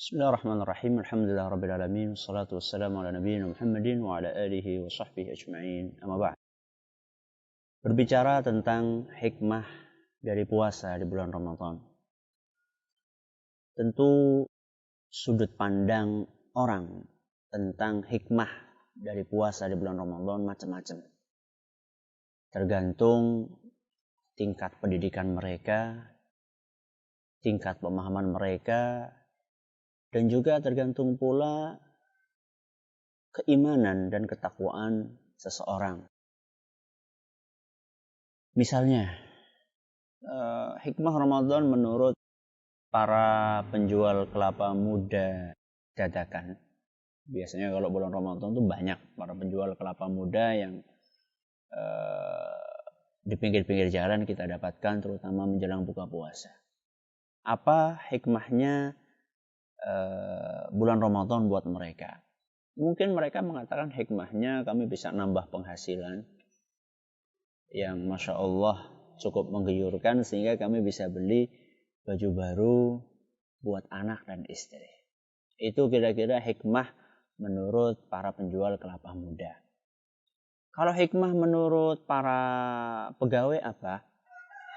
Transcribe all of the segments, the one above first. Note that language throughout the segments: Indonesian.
Bismillahirrahmanirrahim. Alhamdulillah rabbil alamin. Wassalatu wassalamu ala nabiyyina Muhammadin wa ala alihi wa sahbihi ajma'in. Amma ba'd. Berbicara tentang hikmah dari puasa di bulan Ramadan. Tentu sudut pandang orang tentang hikmah dari puasa di bulan Ramadan macam-macam. Tergantung tingkat pendidikan mereka, tingkat pemahaman mereka, dan juga tergantung pula keimanan dan ketakwaan seseorang. Misalnya, hikmah Ramadan menurut para penjual kelapa muda dadakan. Biasanya kalau bulan Ramadan tuh banyak para penjual kelapa muda yang di pinggir-pinggir jalan kita dapatkan, terutama menjelang buka puasa. Apa hikmahnya bulan Ramadan buat mereka? Mungkin mereka mengatakan hikmahnya kami bisa nambah penghasilan yang Masya Allah cukup menggiurkan sehingga kami bisa beli baju baru buat anak dan istri. Itu kira-kira hikmah menurut para penjual kelapa muda. Kalau hikmah menurut para pegawai apa?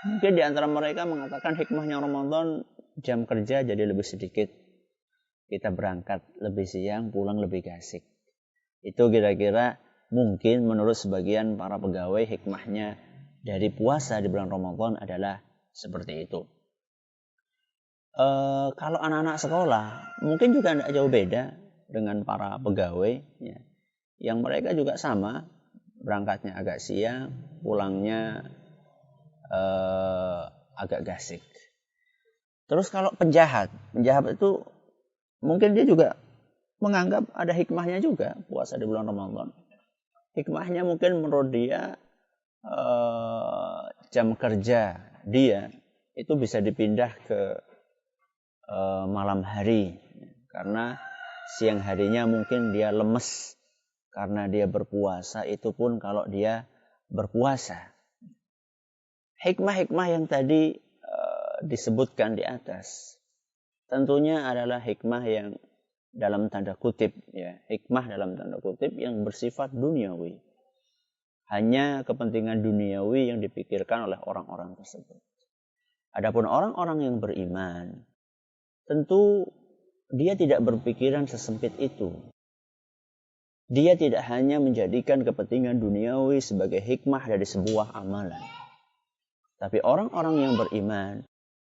Mungkin di antara mereka mengatakan hikmahnya Ramadan jam kerja jadi lebih sedikit. Kita berangkat lebih siang, pulang lebih asik. Itu kira-kira mungkin menurut sebagian para pegawai hikmahnya dari puasa di bulan Ramadan adalah seperti itu. Kalau anak-anak sekolah mungkin juga tidak jauh beda dengan para pegawai, ya, yang mereka juga sama, berangkatnya agak siang, pulangnya agak gasik. Terus kalau penjahat itu mungkin dia juga menganggap ada hikmahnya juga puasa di bulan Ramadan. Hikmahnya mungkin menurut dia jam kerja dia itu bisa dipindah ke malam hari. Karena siang harinya mungkin dia lemes karena dia berpuasa, itu pun kalau dia berpuasa. Hikmah-hikmah yang tadi disebutkan di atas tentunya adalah hikmah yang dalam tanda kutip, ya, hikmah dalam tanda kutip yang bersifat duniawi. Hanya kepentingan duniawi yang dipikirkan oleh orang-orang tersebut. Adapun orang-orang yang beriman, tentu dia tidak berpikiran sesempit itu. Dia tidak hanya menjadikan kepentingan duniawi sebagai hikmah dari sebuah amalan. Tapi orang-orang yang beriman,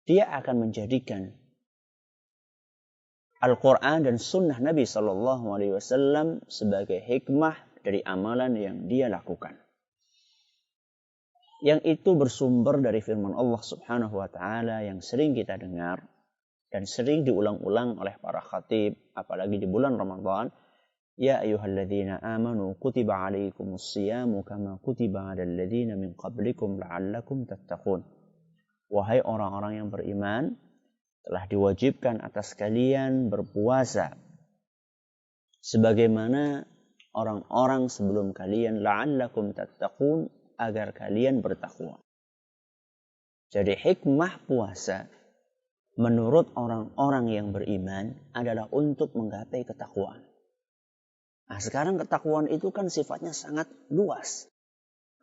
dia akan menjadikan Al-Quran dan Sunnah Nabi SAW sebagai hikmah dari amalan yang dia lakukan. Yang itu bersumber dari firman Allah Subhanahu wa Ta'ala yang sering kita dengar dan sering diulang-ulang oleh para khatib, apalagi di bulan Ramadan. Ya ayyuhalladzina amanu kutiba alaikumus siyamu kama kutiba alal ladzina min qablikum la'allakum tattaqun. Wahai orang-orang yang beriman, telah diwajibkan atas kalian berpuasa sebagaimana orang-orang sebelum kalian la'allakum tattaqun, agar kalian bertakwa. Jadi hikmah puasa menurut orang-orang yang beriman adalah untuk menggapai ketakwaan. Nah, sekarang ketakwaan itu kan sifatnya sangat luas.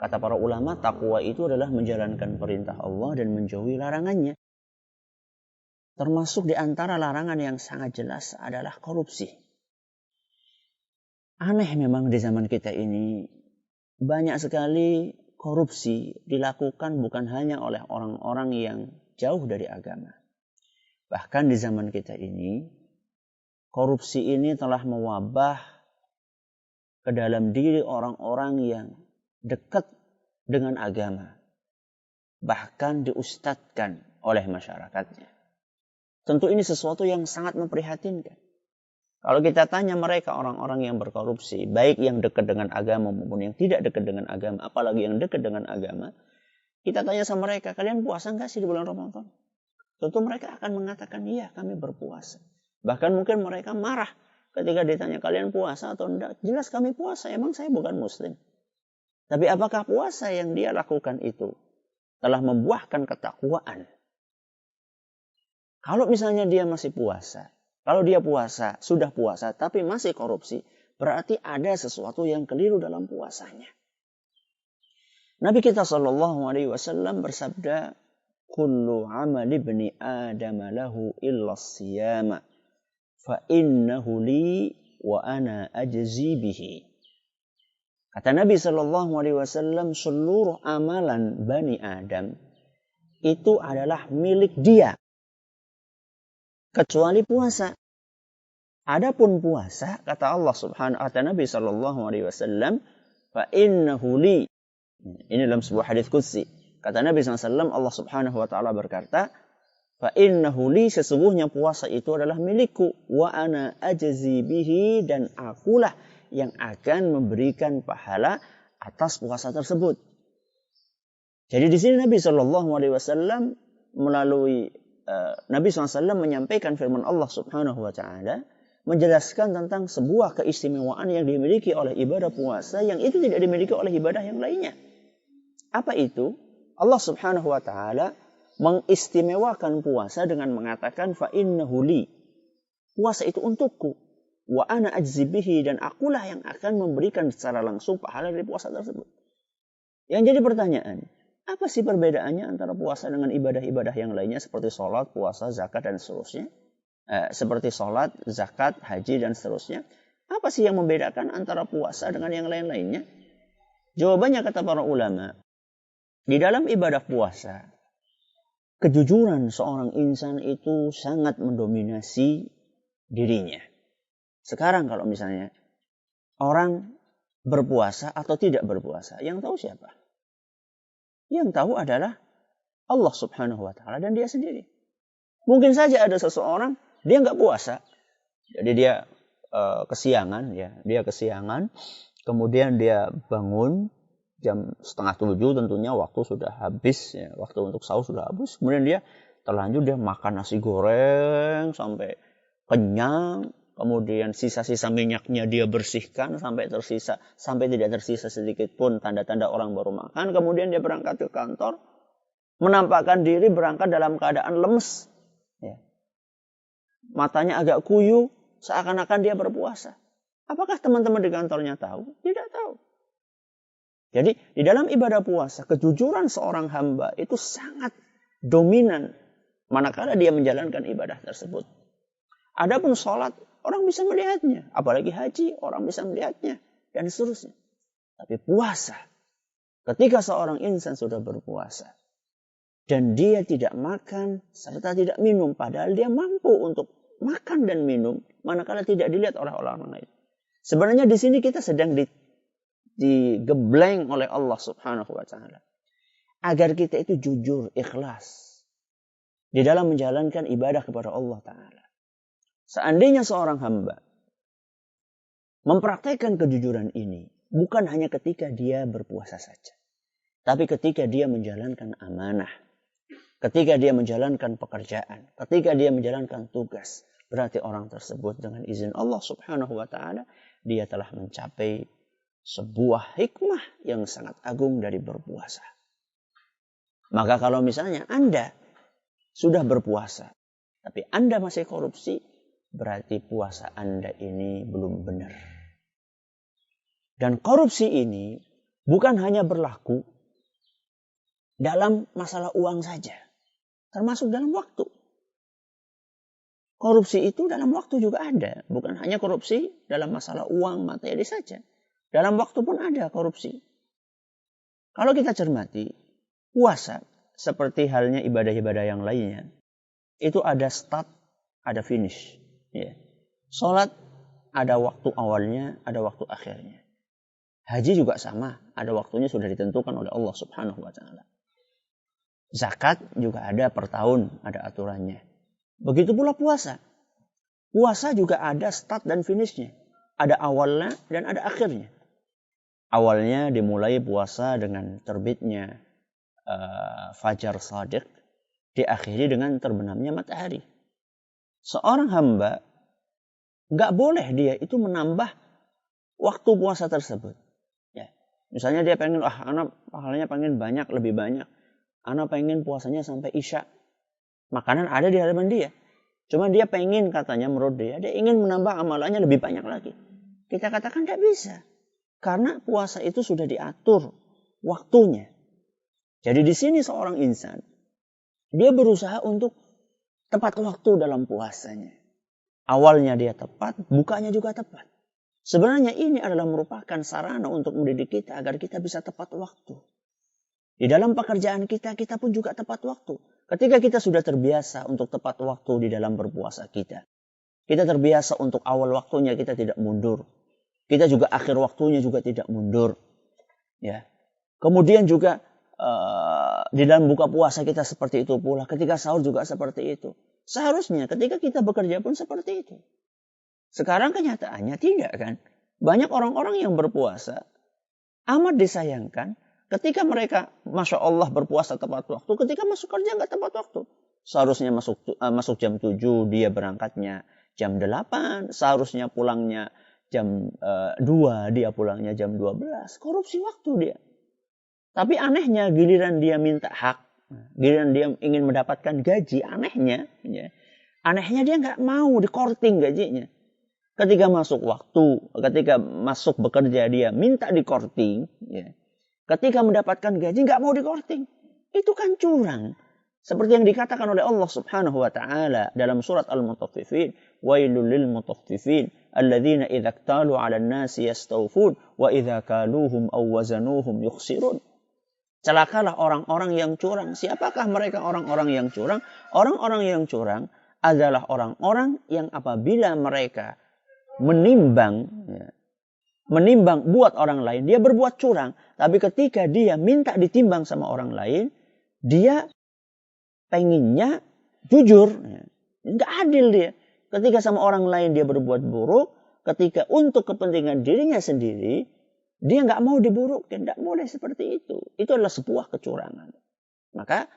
Kata para ulama, takwa itu adalah menjalankan perintah Allah dan menjauhi larangannya. Termasuk di antara larangan yang sangat jelas adalah korupsi. Aneh memang di zaman kita ini, banyak sekali korupsi dilakukan bukan hanya oleh orang-orang yang jauh dari agama. Bahkan di zaman kita ini, korupsi ini telah mewabah ke dalam diri orang-orang yang dekat dengan agama. Bahkan diustadkan oleh masyarakatnya. Tentu ini sesuatu yang sangat memprihatinkan. Kalau kita tanya mereka orang-orang yang berkorupsi, baik yang dekat dengan agama maupun yang tidak dekat dengan agama, apalagi yang dekat dengan agama, kita tanya sama mereka, kalian puasa nggak sih di bulan Ramadan? Tentu mereka akan mengatakan, iya kami berpuasa. Bahkan mungkin mereka marah ketika ditanya, kalian puasa atau enggak? Jelas kami puasa, emang saya bukan muslim. Tapi apakah puasa yang dia lakukan itu telah membuahkan ketakwaan? Kalau misalnya dia masih puasa, Kalau dia sudah puasa, tapi masih korupsi, berarti ada sesuatu yang keliru dalam puasanya. Nabi kita SAW bersabda, "Kullu amali ibni Adam lahu illa siyama, fa innahu li wa ana ajzi bihi." Kata Nabi SAW, seluruh amalan Bani Adam itu adalah milik dia, kecuali puasa. Adapun puasa, kata Allah Subhanahu wa ta'ala, Nabi SAW, fa innahu li. Ini dalam sebuah hadis qudsi. Kata Nabi SAW, Allah Subhanahu wa ta'ala berkata, fa innahu li, sesungguhnya puasa itu adalah milikku, wa ana ajzi bihi, dan akulah yang akan memberikan pahala atas puasa tersebut. Jadi di sini Nabi SAW melalui Nabi SAW menyampaikan firman Allah Subhanahu wa ta'ala, menjelaskan tentang sebuah keistimewaan yang dimiliki oleh ibadah puasa yang itu tidak dimiliki oleh ibadah yang lainnya. Apa itu? Allah Subhanahu wa ta'ala mengistimewakan puasa dengan mengatakan fa innahu li. Puasa itu untukku. Wa ana ajzi bihi, dan akulah yang akan memberikan secara langsung pahala dari puasa tersebut. Yang jadi pertanyaan, apa sih perbedaannya antara puasa dengan ibadah-ibadah yang lainnya seperti sholat, puasa, zakat, dan seterusnya? Seperti sholat, zakat, haji, dan seterusnya. Apa sih yang membedakan antara puasa dengan yang lain-lainnya? Jawabannya kata para ulama, di dalam ibadah puasa, kejujuran seorang insan itu sangat mendominasi dirinya. Sekarang kalau misalnya orang berpuasa atau tidak berpuasa, yang tahu siapa? Yang tahu adalah Allah Subhanahu wa ta'ala dan dia sendiri. Mungkin saja ada seseorang, dia nggak puasa. Jadi dia kesiangan, dia kesiangan. Kemudian dia bangun jam 6:30, tentunya waktu sudah habis. Ya, waktu untuk sahur sudah habis. Kemudian dia terlanjur, dia makan nasi goreng sampai kenyang. Kemudian sisa-sisa minyaknya dia bersihkan sampai tidak tersisa sedikit pun tanda-tanda orang baru makan. Kemudian dia berangkat ke kantor, menampakkan diri berangkat dalam keadaan lemes. Ya. Matanya agak kuyu, seakan-akan dia berpuasa. Apakah teman-teman di kantornya tahu? Tidak tahu. Jadi di dalam ibadah puasa, kejujuran seorang hamba itu sangat dominan manakala dia menjalankan ibadah tersebut. Adapun sholat, orang bisa melihatnya. Apalagi haji, orang bisa melihatnya. Dan seterusnya. Tapi puasa, ketika seorang insan sudah berpuasa, dan dia tidak makan serta tidak minum, padahal dia mampu untuk makan dan minum, manakala tidak dilihat oleh orang lain. Sebenarnya di sini kita sedang digebleng oleh Allah Subhanahu wa ta'ala. Agar kita itu jujur, ikhlas di dalam menjalankan ibadah kepada Allah Ta'ala. Seandainya seorang hamba mempraktekkan kejujuran ini, bukan hanya ketika dia berpuasa saja, tapi ketika dia menjalankan amanah, ketika dia menjalankan pekerjaan, ketika dia menjalankan tugas, berarti orang tersebut dengan izin Allah Subhanahu wa ta'ala, dia telah mencapai sebuah hikmah yang sangat agung dari berpuasa. Maka kalau misalnya Anda sudah berpuasa, tapi Anda masih korupsi, berarti puasa Anda ini belum benar. Dan korupsi ini bukan hanya berlaku dalam masalah uang saja, termasuk dalam waktu. Korupsi itu dalam waktu juga ada, bukan hanya korupsi dalam masalah uang materi saja. Dalam waktu pun ada korupsi. Kalau kita cermati, puasa seperti halnya ibadah-ibadah yang lainnya, itu ada start, ada finish. Ya. Sholat ada waktu awalnya, ada waktu akhirnya. Haji juga sama, ada waktunya sudah ditentukan oleh Allah Subhanahu wa ta'ala. Zakat juga ada per tahun, ada aturannya. Begitu pula puasa. Puasa juga ada start dan finishnya. Ada awalnya dan ada akhirnya. Awalnya dimulai puasa dengan terbitnya fajar shadiq, diakhiri dengan terbenamnya matahari. Seorang hamba nggak boleh dia itu menambah waktu puasa tersebut. Ya. Misalnya dia pengen, anak pahalanya pengen banyak, lebih banyak. Anak pengen puasanya sampai isya. Makanan ada di hadapan dia. Cuma dia pengen katanya menurut dia ingin menambah amalannya lebih banyak lagi. Kita katakan tidak bisa. Karena puasa itu sudah diatur waktunya. Jadi di sini seorang insan, dia berusaha untuk tepat waktu dalam puasanya. Awalnya dia tepat, bukanya juga tepat. Sebenarnya ini adalah merupakan sarana untuk mendidik kita agar kita bisa tepat waktu. Di dalam pekerjaan kita, kita pun juga tepat waktu. Ketika kita sudah terbiasa untuk tepat waktu di dalam berpuasa kita. Kita terbiasa untuk awal waktunya kita tidak mundur. Kita juga akhir waktunya juga tidak mundur. Ya. Kemudian juga di dalam buka puasa kita seperti itu pula. Ketika sahur juga seperti itu. Seharusnya ketika kita bekerja pun seperti itu. Sekarang kenyataannya tidak kan. Banyak orang-orang yang berpuasa amat disayangkan ketika mereka, Masya Allah, berpuasa tepat waktu. Ketika masuk kerja nggak tepat waktu. Seharusnya masuk jam 7, dia berangkatnya jam 8. Seharusnya pulangnya jam 2, dia pulangnya jam 12. Korupsi waktu dia. Tapi anehnya giliran dia minta hak, giliran dia ingin mendapatkan gaji, anehnya dia nggak mau di-korting gajinya. Ketika masuk waktu, ketika masuk bekerja dia minta di-korting, ya. Ketika mendapatkan gaji nggak mau di-korting. Itu kan curang. Seperti yang dikatakan oleh Allah Subhanahu wa taala dalam surat Al-Mutaffifin, wailul lil mutaffifin alladzina idza iktalu 'alan nasi yastawfun wa idza kaluhum aw wazanuhum yukhsirun. Celakalah orang-orang yang curang. Siapakah mereka orang-orang yang curang? Orang-orang yang curang adalah orang-orang yang apabila mereka menimbang buat orang lain, dia berbuat curang. Tapi ketika dia minta ditimbang sama orang lain, dia pengennya jujur. Nggak adil dia. Ketika sama orang lain dia berbuat buruk, ketika untuk kepentingan dirinya sendiri, dia nggak mau diburukkan. Nggak boleh seperti itu. Itu adalah sebuah kecurangan. Maka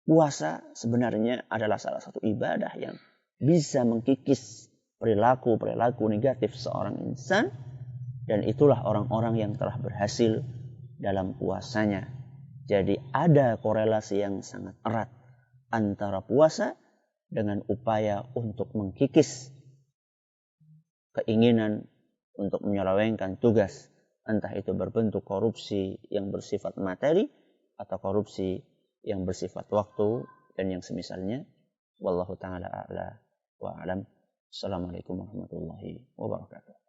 puasa sebenarnya adalah salah satu ibadah yang bisa mengkikis perilaku-perilaku negatif seorang insan. Dan itulah orang-orang yang telah berhasil dalam puasanya. Jadi ada korelasi yang sangat erat antara puasa dengan upaya untuk mengkikis keinginan untuk menyelewengkan tugas. Entah itu berbentuk korupsi yang bersifat materi atau korupsi yang bersifat waktu dan yang semisalnya. Wallahu ta'ala a'la wa a'lam. Assalamualaikum warahmatullahi wabarakatuh.